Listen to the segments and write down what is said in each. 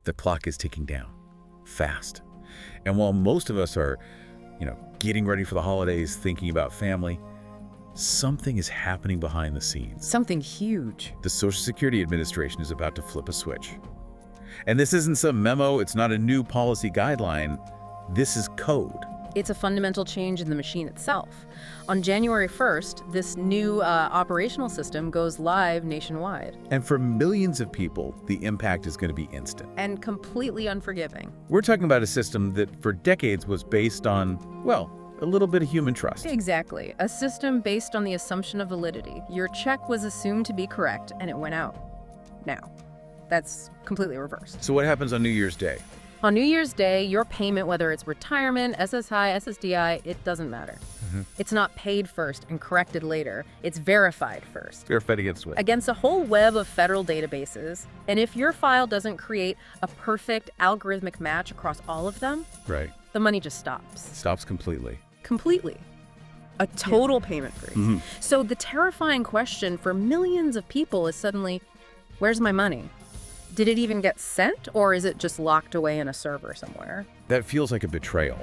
The clock is ticking down, fast. And while most of us are, getting ready for the holidays, thinking about family, something is happening behind the scenes. Something huge. The Social Security Administration is about to flip a switch. And this isn't some memo, it's not a new policy guideline. This is code. It's a fundamental change in the machine itself. On January 1st, this new operational system goes live nationwide. And for millions of people, the impact is going to be instant. And completely unforgiving. We're talking about a system that for decades was based on, a little bit of human trust. Exactly. A system based on the assumption of validity. Your check was assumed to be correct, and it went out. Now, that's completely reversed. So what happens on New Year's Day? On New Year's Day, your payment, whether it's retirement, SSI, SSDI, it doesn't matter. It's not paid first and corrected later. It's verified first. Verified against what? Against a whole web of federal databases. And if your file doesn't create a perfect algorithmic match across all of them, Right. the money just stops. Stops completely. Completely. A total payment freeze. So the terrifying question for millions of people is suddenly, where's my money? Did it even get sent, or is it just locked away in a server somewhere? That feels like a betrayal.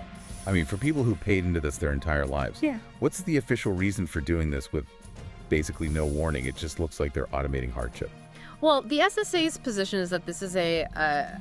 I mean, for people who paid into this their entire lives. Yeah. What's the official reason for doing this with basically no warning? It just looks like they're automating hardship. Well, the SSA's position is that this is a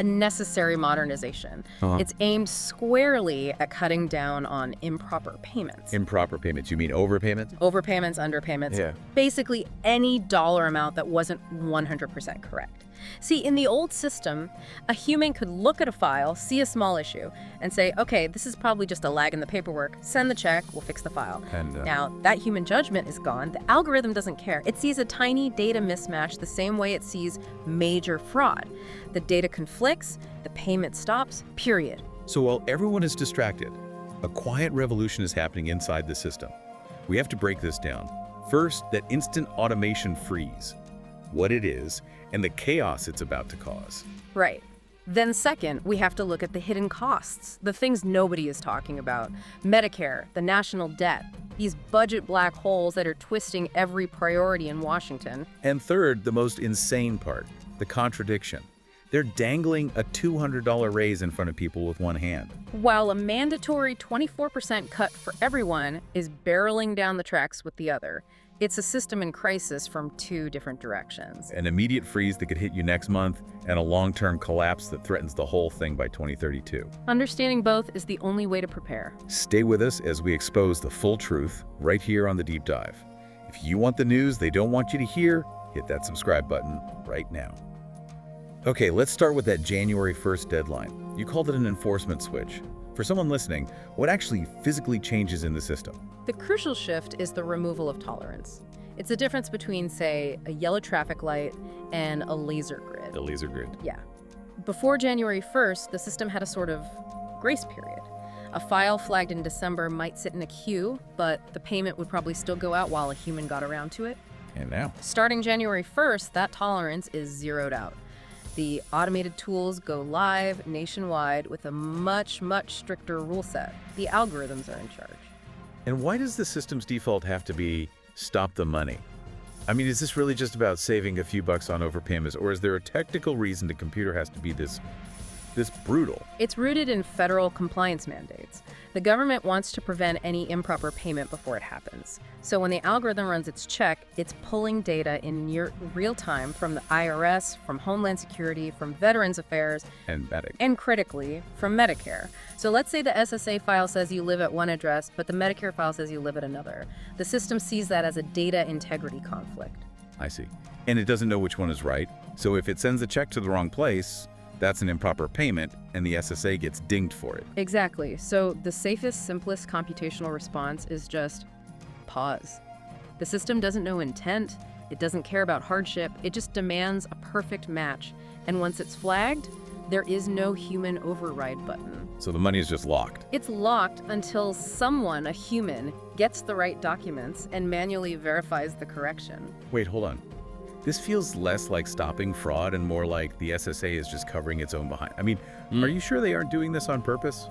necessary modernization. It's aimed squarely at cutting down on improper payments. Improper payments. You mean overpayments? Overpayments, underpayments, Yeah. basically any dollar amount that wasn't 100% correct. See, in the old system, a human could look at a file, see a small issue, and say, okay, this is probably just a lag in the paperwork. Send the check, we'll fix the file. And, Now, that human judgment is gone. The algorithm doesn't care. It sees a tiny data mismatch the same way it sees major fraud. The data conflicts, the payment stops, period. So while everyone is distracted, a quiet revolution is happening inside the system. We have to break this down. First, that instant automation freeze, what it is, and the chaos it's about to cause. Right. Then second, we have to look at the hidden costs, the things nobody is talking about. Medicare, the national debt, these budget black holes that are twisting every priority in Washington. And third, the most insane part, the contradiction. They're dangling a $200 raise in front of people with one hand. While a mandatory 24% cut for everyone is barreling down the tracks with the other. It's a system in crisis from two different directions. An immediate freeze that could hit you next month, and a long-term collapse that threatens the whole thing by 2032. Understanding both is the only way to prepare. Stay with us as we expose the full truth right here on The Deep Dive. If you want the news they don't want you to hear, hit that subscribe button right now. Okay, let's start with that January 1st deadline. You called it an enforcement switch. For someone listening, what actually physically changes in the system? The crucial shift is the removal of tolerance. It's the difference between, say, a yellow traffic light and a laser grid. The laser grid. Yeah. Before January 1st, the system had a sort of grace period. A file flagged in December might sit in a queue, but the payment would probably still go out while a human got around to it. And now? Starting January 1st, that tolerance is zeroed out. The automated tools go live nationwide with a much, much stricter rule set. The algorithms are in charge. And why does the system's default have to be stop the money? I mean, is this really just about saving a few bucks on overpayments, or is there a technical reason the computer has to be this brutal? It's rooted in federal compliance mandates. The government wants to prevent any improper payment before it happens. So when the algorithm runs its check, it's pulling data in near real time from the IRS, from Homeland Security, from Veterans Affairs, and critically, from Medicare. So let's say the SSA file says you live at one address, but the Medicare file says you live at another. The system sees that as a data integrity conflict. I see. And it doesn't know which one is right. So if it sends a check to the wrong place, that's an improper payment, and the SSA gets dinged for it. Exactly. So the safest, simplest computational response is just pause. The system doesn't know intent. It doesn't care about hardship. It just demands a perfect match. And once it's flagged, there is no human override button. So the money is just locked. It's locked until someone, a human, gets the right documents and manually verifies the correction. Wait, hold on. This feels less like stopping fraud and more like the SSA is just covering its own behind. I mean, are you sure they aren't doing this on purpose?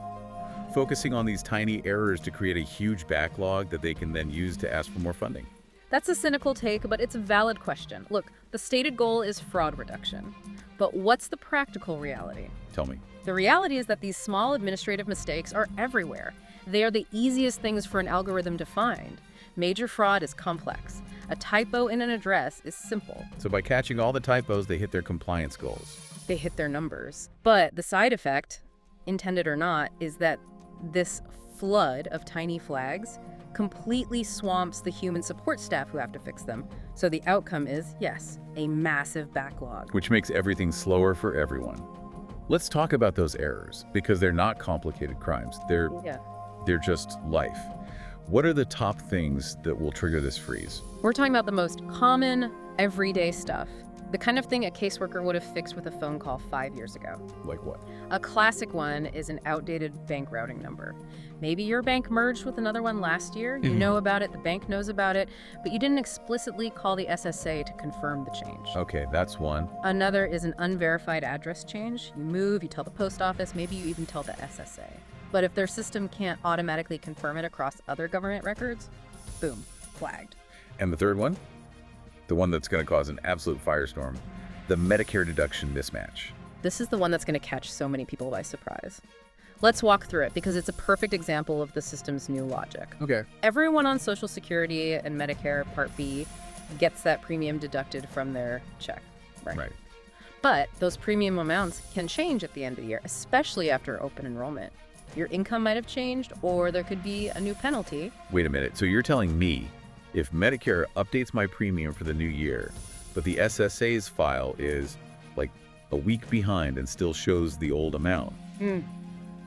Focusing on these tiny errors to create a huge backlog that they can then use to ask for more funding. That's a cynical take, but it's a valid question. Look, the stated goal is fraud reduction. But what's the practical reality? Tell me. The reality is that these small administrative mistakes are everywhere. They are the easiest things for an algorithm to find. Major fraud is complex. A typo in an address is simple. So by catching all the typos, they hit their compliance goals. They hit their numbers. But the side effect, intended or not, is that this flood of tiny flags completely swamps the human support staff who have to fix them. So the outcome is, yes, a massive backlog. Which makes everything slower for everyone. Let's talk about those errors, because they're not complicated crimes. They're just life. What are the top things that will trigger this freeze? We're talking about the most common, everyday stuff. The kind of thing a caseworker would have fixed with a phone call 5 years ago. Like what? A classic one is an outdated bank routing number. Maybe your bank merged with another one last year. You know about it, the bank knows about it, but you didn't explicitly call the SSA to confirm the change. Okay, that's one. Another is an unverified address change. You move, you tell the post office, maybe you even tell the SSA. But if their system can't automatically confirm it across other government records, boom, flagged. And the third one? The one that's going to cause an absolute firestorm, the Medicare deduction mismatch. This is the one that's going to catch so many people by surprise. Let's walk through it because it's a perfect example of the system's new logic. Okay. Everyone on Social Security and Medicare Part B gets that premium deducted from their check, right? But those premium amounts can change at the end of the year, especially after open enrollment. Your income might have changed, or there could be a new penalty. Wait a minute. So you're telling me if Medicare updates my premium for the new year, but the SSA's file is like a week behind and still shows the old amount,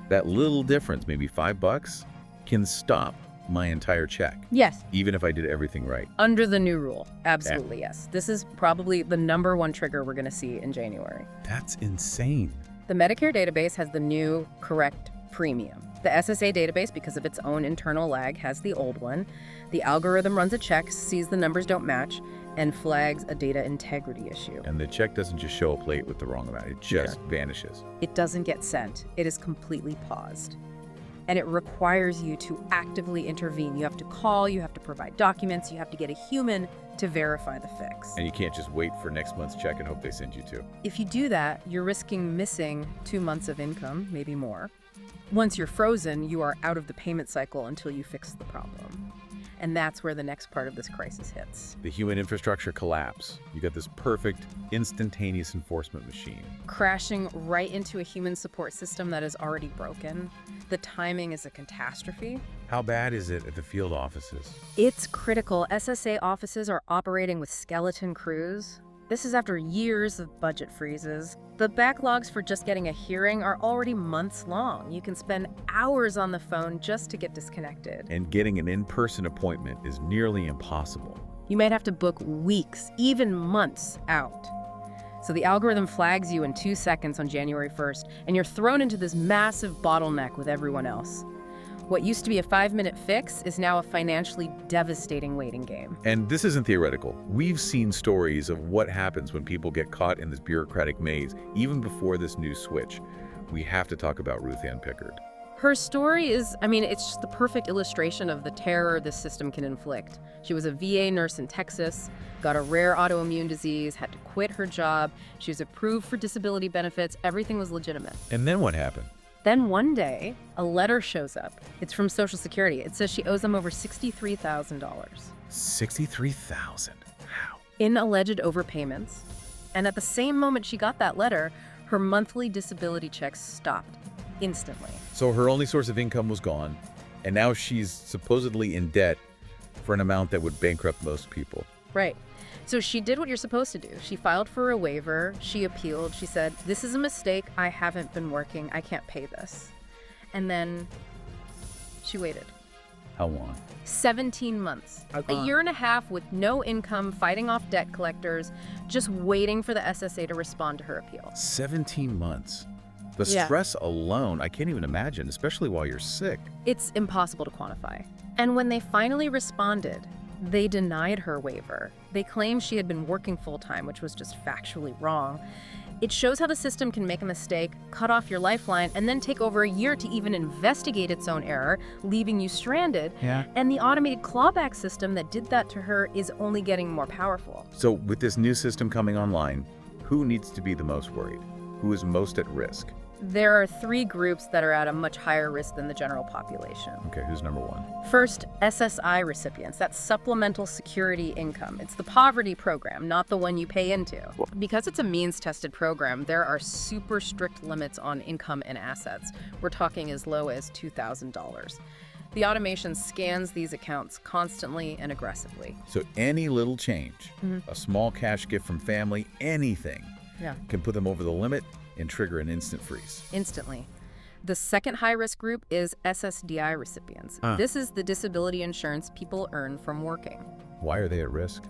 that little difference, maybe $5, can stop my entire check. Yes. Even if I did everything right. Under the new rule. Absolutely, yes. This is probably the #1 trigger we're going to see in January. That's insane. The Medicare database has the new correct premium. The SSA database, because of its own internal lag, has the old one. The algorithm runs a check, sees the numbers don't match, and flags a data integrity issue. And the check doesn't just show up late with the wrong amount. It just vanishes. It doesn't get sent. It is completely paused. And it requires you to actively intervene. You have to call, you have to provide documents, you have to get a human to verify the fix. And you can't just wait for next month's check and hope they send you two. If you do that, you're risking missing 2 months of income, maybe more. Once you're frozen, you are out of the payment cycle until you fix the problem. And that's where the next part of this crisis hits. The human infrastructure collapse. You got this perfect, instantaneous enforcement machine. Crashing right into a human support system that is already broken. The timing is a catastrophe. How bad is it at the field offices? It's critical. SSA offices are operating with skeleton crews. This is after years of budget freezes. The backlogs for just getting a hearing are already months long. You can spend hours on the phone just to get disconnected. And getting an in-person appointment is nearly impossible. You might have to book weeks, even months out. So the algorithm flags you in 2 seconds on January 1st, and you're thrown into this massive bottleneck with everyone else. What used to be a 5-minute fix is now a financially devastating waiting game. And this isn't theoretical. We've seen stories of what happens when people get caught in this bureaucratic maze, even before this new switch. We have to talk about Ruth Ann Pickard. Her story is, it's just the perfect illustration of the terror this system can inflict. She was a VA nurse in Texas, got a rare autoimmune disease, had to quit her job. She was approved for disability benefits. Everything was legitimate. And then what happened? Then one day, a letter shows up. It's from Social Security. It says she owes them over $63,000. $63,000? How? In alleged overpayments. And at the same moment she got that letter, her monthly disability checks stopped instantly. So her only source of income was gone, and now she's supposedly in debt for an amount that would bankrupt most people. Right. So she did what you're supposed to do. She filed for a waiver. She appealed. She said, this is a mistake. I haven't been working. I can't pay this. And then she waited. How long? 17 months. A year and a half with no income, fighting off debt collectors, just waiting for the SSA to respond to her appeal. 17 months. The stress alone, I can't even imagine, especially while you're sick. It's impossible to quantify. And when they finally responded, they denied her waiver. They claimed she had been working full-time, which was just factually wrong. It shows how the system can make a mistake, cut off your lifeline, and then take over a year to even investigate its own error, leaving you stranded. Yeah. And the automated clawback system that did that to her is only getting more powerful. So with this new system coming online, who needs to be the most worried? Who is most at risk? There are 3 groups that are at a much higher risk than the general population. Okay, who's number 1? First, SSI recipients. That's supplemental security income. It's the poverty program, not the one you pay into. Because it's a means-tested program, there are super strict limits on income and assets. We're talking as low as $2,000. The automation scans these accounts constantly and aggressively. So any little change, a small cash gift from family, anything, can put them over the limit and trigger an instant freeze. Instantly. The second high-risk group is SSDI recipients. This is the disability insurance people earn from working. Why are they at risk?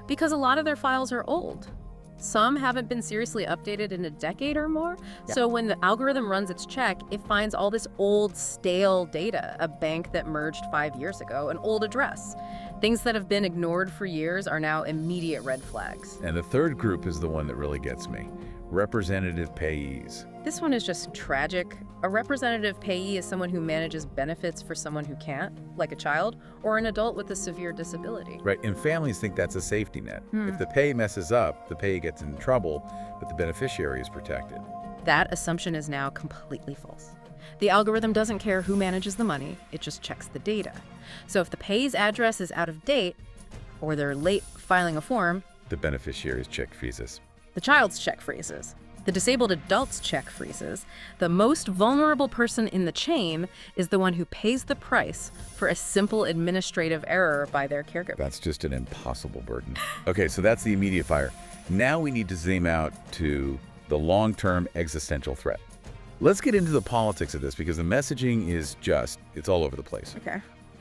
Because a lot of their files are old. Some haven't been seriously updated in a decade or more. So when the algorithm runs its check, it finds all this old, stale data, a bank that merged 5 years ago, an old address. Things that have been ignored for years are now immediate red flags. And the third group is the one that really gets me. Representative payees. This one is just tragic. A representative payee is someone who manages benefits for someone who can't, like a child, or an adult with a severe disability. Right, and families think that's a safety net. If the pay messes up, the payee gets in trouble, but the beneficiary is protected. That assumption is now completely false. The algorithm doesn't care who manages the money, it just checks the data. So if the payee's address is out of date, or they're late filing a form, The beneficiary's check freezes. the child's check freezes. The disabled adult's check freezes. The most vulnerable person in the chain is the one who pays the price for a simple administrative error by their caregiver. That's just an impossible burden. Okay, so that's the immediate fire. Now we need to zoom out to the long-term existential threat. Let's get into the politics of this because the messaging is it's all over the place. Okay.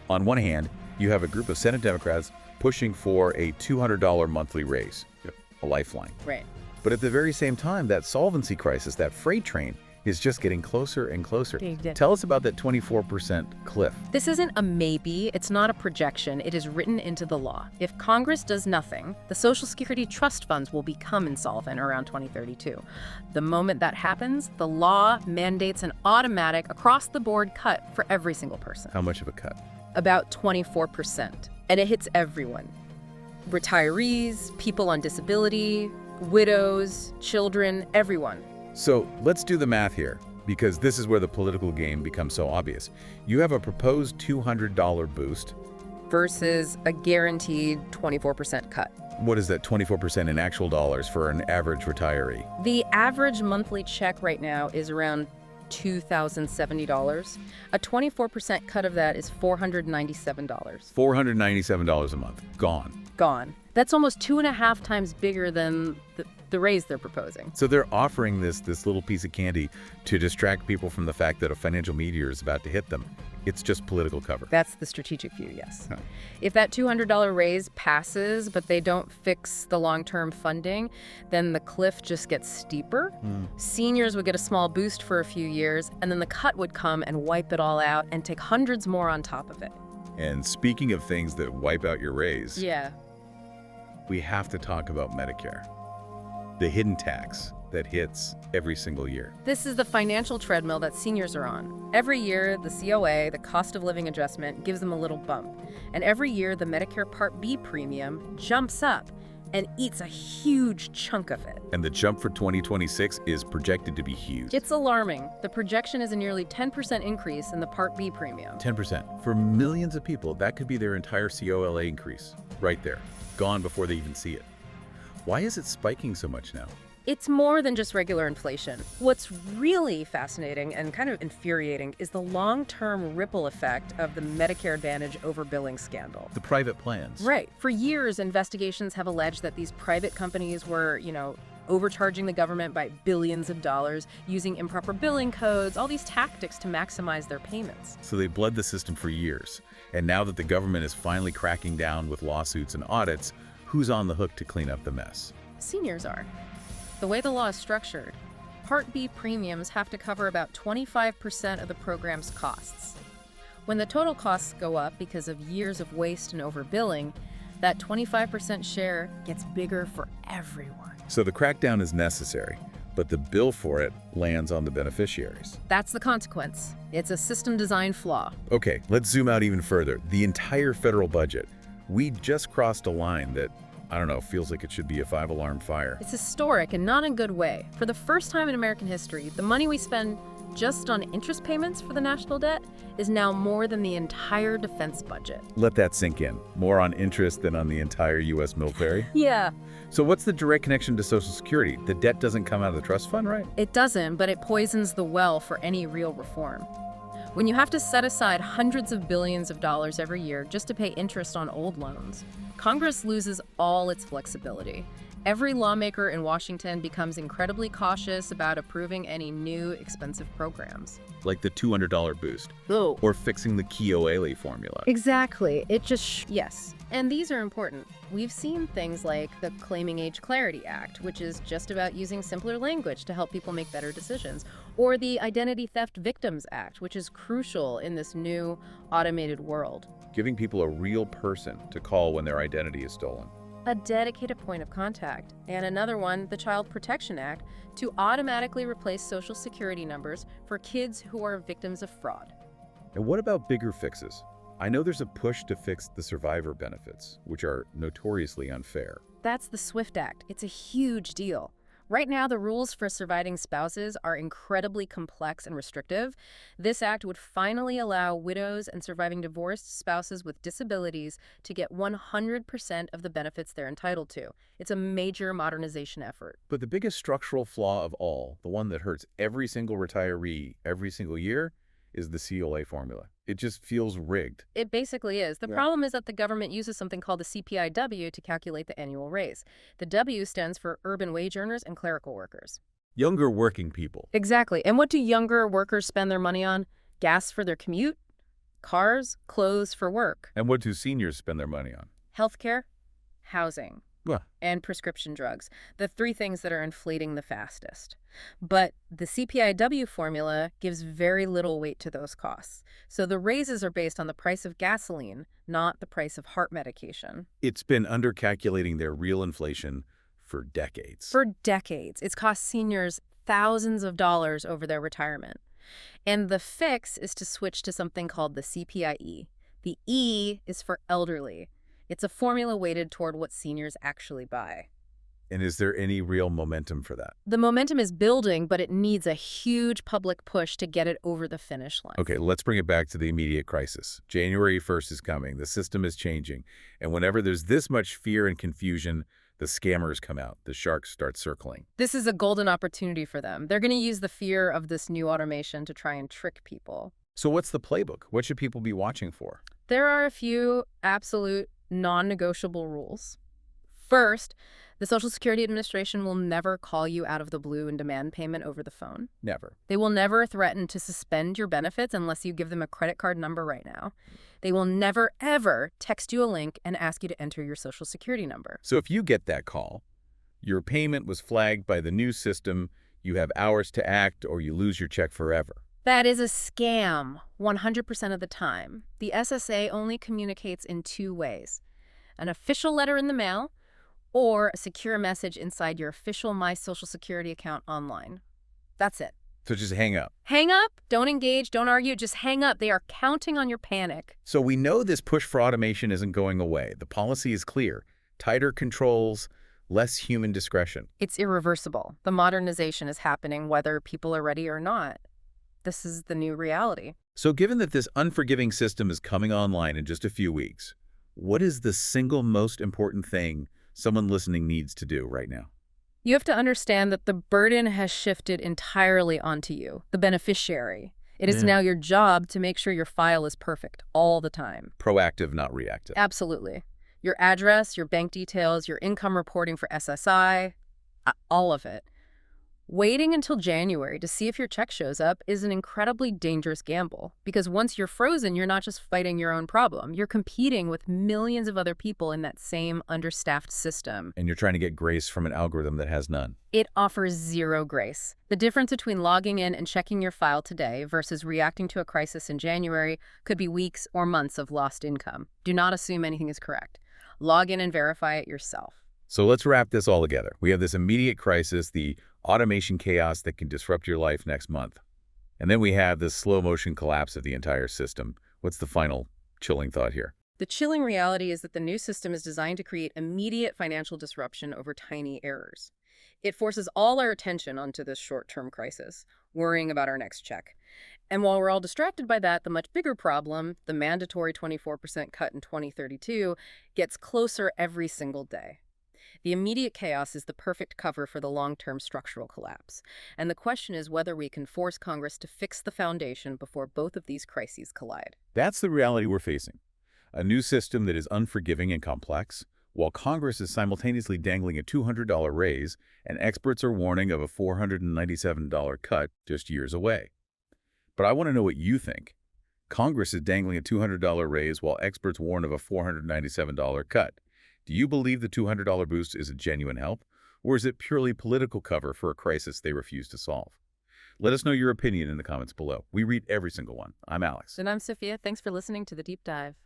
On one hand, you have a group of Senate Democrats pushing for a $200 monthly raise, a lifeline. Right. But at the very same time, that solvency crisis, that freight train, is just getting closer and closer. Tell us about that 24% cliff. This isn't a maybe, it's not a projection, it is written into the law. If Congress does nothing, the Social Security trust funds will become insolvent around 2032. The moment that happens, the law mandates an automatic, across-the-board cut for every single person. How much of a cut? About 24%. And it hits everyone. Retirees, people on disability, widows, children, everyone. So let's do the math here, because this is where the political game becomes so obvious. You have a proposed $200 boost. Versus a guaranteed 24% cut. What is that 24% in actual dollars for an average retiree? The average monthly check right now is around $2,070. A 24% cut of that is $497. $497 a month. Gone. That's almost 2.5 times bigger than the raise they're proposing. So they're offering this little piece of candy to distract people from the fact that a financial meteor is about to hit them. It's just political cover. That's the strategic view, yes. If that $200 raise passes, but they don't fix the long-term funding, then the cliff just gets steeper. Seniors would get a small boost for a few years, and then the cut would come and wipe it all out and take hundreds more on top of it. And speaking of things that wipe out your raise, Yeah. we have to talk about Medicare. The hidden tax that hits every single year. This is the financial treadmill that seniors are on. Every year, the COA, the cost of living adjustment, gives them a little bump. And every year, the Medicare Part B premium jumps up and eats a huge chunk of it. And the jump for 2026 is projected to be huge. It's alarming. The projection is a nearly 10% increase in the Part B premium. 10%. For millions of people, that could be their entire COLA increase. Right there. Gone before they even see it. Why is it spiking so much now? It's more than just regular inflation. What's really fascinating and kind of infuriating is the long-term ripple effect of the Medicare Advantage overbilling scandal. The private plans. Right. For years, investigations have alleged that these private companies were, overcharging the government by billions of dollars, using improper billing codes, all these tactics to maximize their payments. So they bled the system for years. And now that the government is finally cracking down with lawsuits and audits, who's on the hook to clean up the mess? Seniors are. The way the law is structured, Part B premiums have to cover about 25% of the program's costs. When the total costs go up because of years of waste and overbilling, that 25% share gets bigger for everyone. So the crackdown is necessary, but the bill for it lands on the beneficiaries. That's the consequence. It's a system design flaw. Okay, let's zoom out even further. The entire federal budget. We just crossed a line that, I don't know, feels like it should be a 5-alarm fire. It's historic and not in a good way. For the first time in American history, the money we spend just on interest payments for the national debt is now more than the entire defense budget. Let that sink in. More on interest than on the entire U.S. military. Yeah. So what's the direct connection to Social Security? The debt doesn't come out of the trust fund, right? It doesn't, but it poisons the well for any real reform. When you have to set aside hundreds of billions of dollars every year just to pay interest on old loans, Congress loses all its flexibility. Every lawmaker in Washington becomes incredibly cautious about approving any new expensive programs. Like the $200 boost. Oh. Or fixing the Keoghale formula. Exactly. It just, yes. And these are important. We've seen things like the Claiming Age Clarity Act, which is just about using simpler language to help people make better decisions, or the Identity Theft Victims Act, which is crucial in this new automated world. Giving people a real person to call when their identity is stolen. A dedicated point of contact, and another one, the Child Protection Act, to automatically replace Social Security numbers for kids who are victims of fraud. And what about bigger fixes? I know there's a push to fix the survivor benefits, which are notoriously unfair. That's the SWIFT Act. It's a huge deal. Right now, the rules for surviving spouses are incredibly complex and restrictive. This act would finally allow widows and surviving divorced spouses with disabilities to get 100% of the benefits they're entitled to. It's a major modernization effort. But the biggest structural flaw of all, the one that hurts every single retiree every single year, is the COLA formula. It just feels rigged. It basically is. The problem is that the government uses something called the CPIW to calculate the annual raise. The W stands for urban wage earners and clerical workers. Younger working people. Exactly. And what do younger workers spend their money on? Gas for their commute, cars, clothes for work. And what do seniors spend their money on? Healthcare, housing, Well, and prescription drugs, the three things that are inflating the fastest. But the CPIW formula gives very little weight to those costs. So the raises are based on the price of gasoline, not the price of heart medication. it's been undercalculating their real inflation for decades. For decades, it's cost seniors thousands of dollars over their retirement. And the fix is to switch to something called the CPIE. The E is for elderly. It's a formula weighted toward what seniors actually buy. And is there any real momentum for that? The momentum is building, but it needs a huge public push to get it over the finish line. Okay, let's bring it back to the immediate crisis. January 1st is coming. The system is changing. And whenever there's this much fear and confusion, the scammers come out. The sharks start circling. This is a golden opportunity for them. They're going to use the fear of this new automation to try and trick people. So what's the playbook? What should people be watching for? There are a few absolute non-negotiable rules. First, the Social Security Administration will never call you out of the blue and demand payment over the phone. Never. They will never threaten to suspend your benefits unless you give them a credit card number right now. They will never, ever text you a link and ask you to enter your Social Security number. So if you get that call, your payment was flagged by the new system, you have hours to act, or you lose your check forever. That is a scam 100% of the time. The SSA only communicates in two ways: an official letter in the mail or a secure message inside your official My Social Security account online. That's it. So just hang up. Hang up, don't engage, don't argue, just hang up. They are counting on your panic. So we know this push for automation isn't going away. The policy is clear. Tighter controls, less human discretion. It's irreversible. The modernization is happening whether people are ready or not. This is the new reality. So given that this unforgiving system is coming online in just a few weeks, what is the single most important thing someone listening needs to do right now? You have to understand that the burden has shifted entirely onto you, the beneficiary. It is now your job to make sure your file is perfect all the time. Proactive, not reactive. Absolutely. Your address, your bank details, your income reporting for SSI, all of it. Waiting until January to see if your check shows up is an incredibly dangerous gamble, because once you're frozen, you're not just fighting your own problem. You're competing with millions of other people in that same understaffed system. And you're trying to get grace from an algorithm that has none. It offers zero grace. The difference between logging in and checking your file today versus reacting to a crisis in January could be weeks or months of lost income. Do not assume anything is correct. Log in and verify it yourself. So let's wrap this all together. We have this immediate crisis, the automation chaos that can disrupt your life next month. And then we have this slow-motion collapse of the entire system. What's the final chilling thought here? The chilling reality is that the new system is designed to create immediate financial disruption over tiny errors. It forces all our attention onto this short-term crisis, worrying about our next check. And while we're all distracted by that, the much bigger problem, the mandatory 24% cut in 2032, gets closer every single day. The immediate chaos is the perfect cover for the long-term structural collapse. And the question is whether we can force Congress to fix the foundation before both of these crises collide. That's the reality we're facing. A new system that is unforgiving and complex, while Congress is simultaneously dangling a $200 raise and experts are warning of a $497 cut just years away. But I want to know what you think. Congress is dangling a $200 raise while experts warn of a $497 cut. Do you believe the $200 boost is a genuine help, or is it purely political cover for a crisis they refuse to solve? Let us know your opinion in the comments below. We read every single one. I'm Alex. And I'm Sophia. Thanks for listening to The Deep Dive.